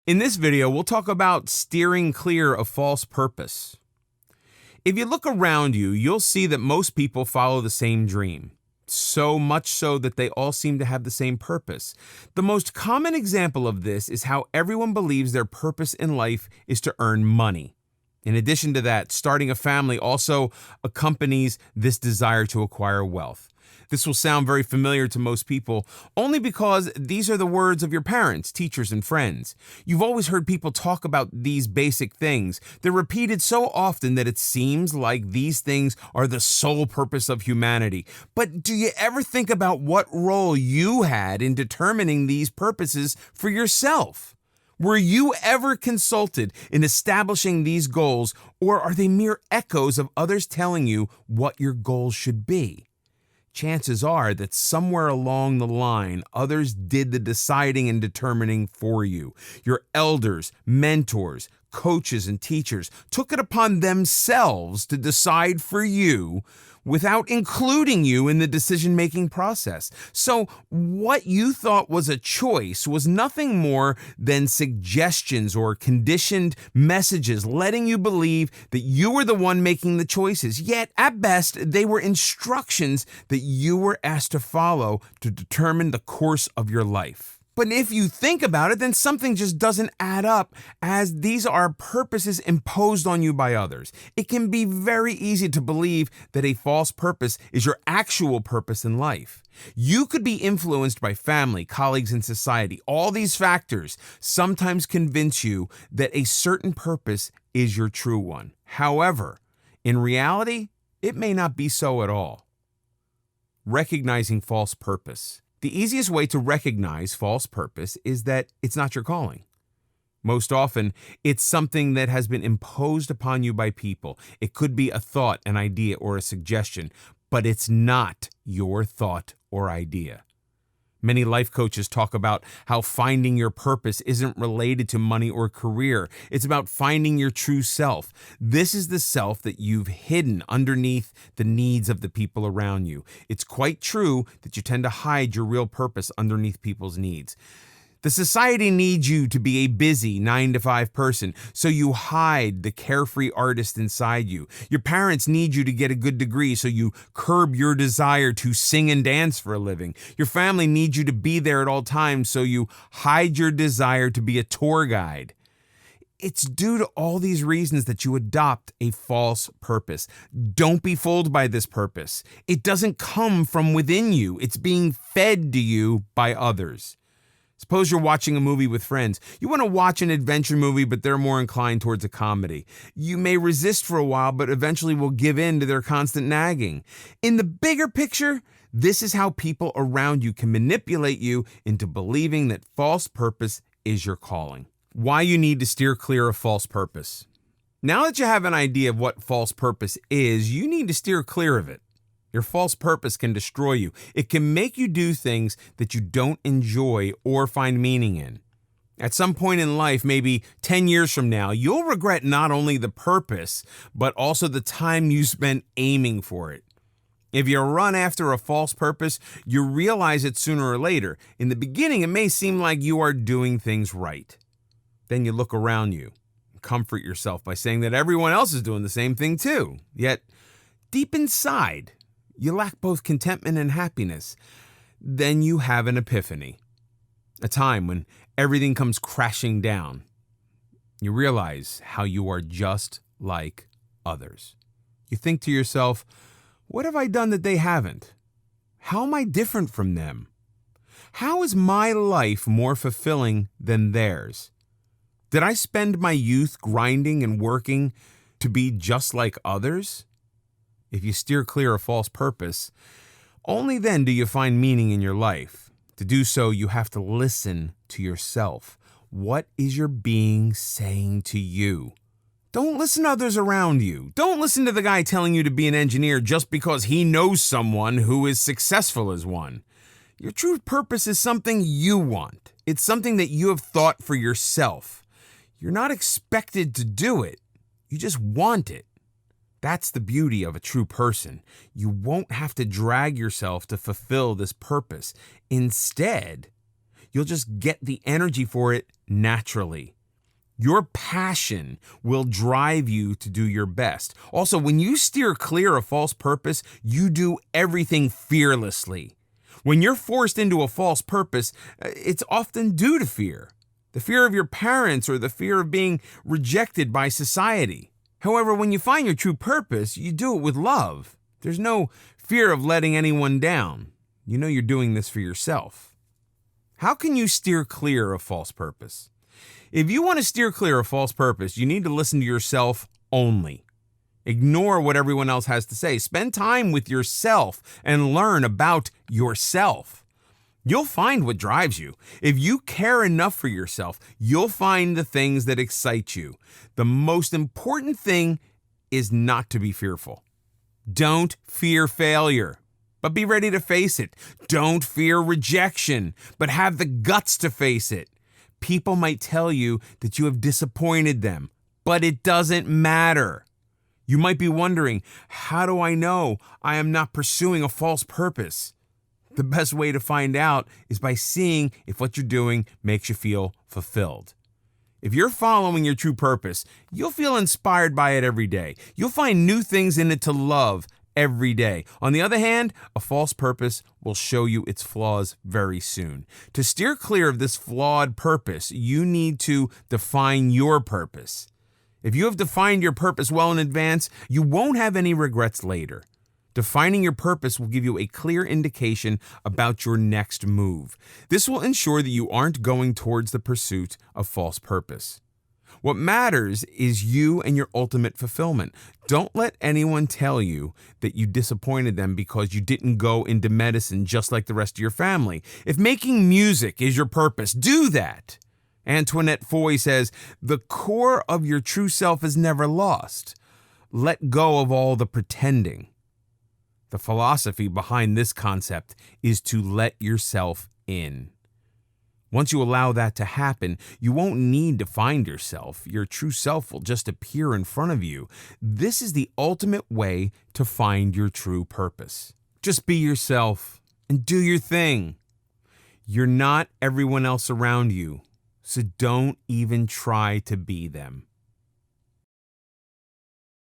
In this video, we'll talk about steering clear of false purpose. If you look around you, you'll see that most people follow the same dream. So much so that they all seem to have the same purpose. The most common example of this is how everyone believes their purpose in life is to earn money. In addition to that, starting a family also accompanies this desire to acquire wealth. This will sound very familiar to most people, only because these are the words of your parents, teachers, and friends. You've always heard people talk about these basic things. They're repeated so often that it seems like these things are the sole purpose of humanity. But do you ever think about what role you had in determining these purposes for yourself? Were you ever consulted in establishing these goals, or are they mere echoes of others telling you what your goals should be? Chances are that somewhere along the line, others did the deciding and determining for you. Your elders, mentors, coaches, and teachers took it upon themselves to decide for you without including you in the decision-making process. So what you thought was a choice was nothing more than suggestions or conditioned messages letting you believe that you were the one making the choices. Yet, at best, they were instructions that you were asked to follow to determine the course of your life. But if you think about it, then something just doesn't add up, as these are purposes imposed on you by others. It can be very easy to believe that a false purpose is your actual purpose in life. You could be influenced by family, colleagues, and society. All these factors sometimes convince you that a certain purpose is your true one. However, in reality, it may not be so at all. Recognizing false purpose. The easiest way to recognize false purpose is that it's not your calling. Most often, it's something that has been imposed upon you by people. It could be a thought, an idea, or a suggestion, but it's not your thought or idea. Many life coaches talk about how finding your purpose isn't related to money or career. It's about finding your true self. This is the self that you've hidden underneath the needs of the people around you. It's quite true that you tend to hide your real purpose underneath people's needs. The society needs you to be a busy 9-to-5 person, so you hide the carefree artist inside you. Your parents need you to get a good degree, so you curb your desire to sing and dance for a living. Your family needs you to be there at all times, so you hide your desire to be a tour guide. It's due to all these reasons that you adopt a false purpose. Don't be fooled by this purpose. It doesn't come from within you. It's being fed to you by others. Suppose you're watching a movie with friends. You want to watch an adventure movie, but they're more inclined towards a comedy. You may resist for a while, but eventually will give in to their constant nagging. In the bigger picture, this is how people around you can manipulate you into believing that false purpose is your calling. Why you need to steer clear of false purpose. Now that you have an idea of what false purpose is, you need to steer clear of it. Your false purpose can destroy you. It can make you do things that you don't enjoy or find meaning in. At some point in life, maybe 10 years from now, you'll regret not only the purpose, but also the time you spent aiming for it. If you run after a false purpose, you realize it sooner or later. In the beginning, it may seem like you are doing things right. Then you look around you and comfort yourself by saying that everyone else is doing the same thing too. Yet, deep inside, you lack both contentment and happiness. Then you have an epiphany, a time when everything comes crashing down. You realize how you are just like others. You think to yourself, what have I done that they haven't? How am I different from them? How is my life more fulfilling than theirs? Did I spend my youth grinding and working to be just like others? If you steer clear of false purpose, only then do you find meaning in your life. To do so, you have to listen to yourself. What is your being saying to you? Don't listen to others around you. Don't listen to the guy telling you to be an engineer just because he knows someone who is successful as one. Your true purpose is something you want. It's something that you have thought for yourself. You're not expected to do it. You just want it. That's the beauty of a true person. You won't have to drag yourself to fulfill this purpose. Instead, you'll just get the energy for it naturally. Your passion will drive you to do your best. Also, when you steer clear of false purpose, you do everything fearlessly. When you're forced into a false purpose, it's often due to fear. The fear of your parents or the fear of being rejected by society. However, when you find your true purpose, you do it with love. There's no fear of letting anyone down. You know you're doing this for yourself. How can you steer clear of false purpose? If you want to steer clear of false purpose, you need to listen to yourself only. Ignore what everyone else has to say. Spend time with yourself and learn about yourself. You'll find what drives you. If you care enough for yourself, you'll find the things that excite you. The most important thing is not to be fearful. Don't fear failure, but be ready to face it. Don't fear rejection, but have the guts to face it. People might tell you that you have disappointed them, but it doesn't matter. You might be wondering, how do I know I am not pursuing a false purpose? The best way to find out is by seeing if what you're doing makes you feel fulfilled. If you're following your true purpose, you'll feel inspired by it every day. You'll find new things in it to love every day. On the other hand, a false purpose will show you its flaws very soon. To steer clear of this flawed purpose, you need to define your purpose. If you have defined your purpose well in advance, you won't have any regrets later. Defining your purpose will give you a clear indication about your next move. This will ensure that you aren't going towards the pursuit of false purpose. What matters is you and your ultimate fulfillment. Don't let anyone tell you that you disappointed them because you didn't go into medicine just like the rest of your family. If making music is your purpose, do that. Antoinette Foy says, "The core of your true self is never lost. Let go of all the pretending." The philosophy behind this concept is to let yourself in. Once you allow that to happen, you won't need to find yourself. Your true self will just appear in front of you. This is the ultimate way to find your true purpose. Just be yourself and do your thing. You're not everyone else around you, so don't even try to be them.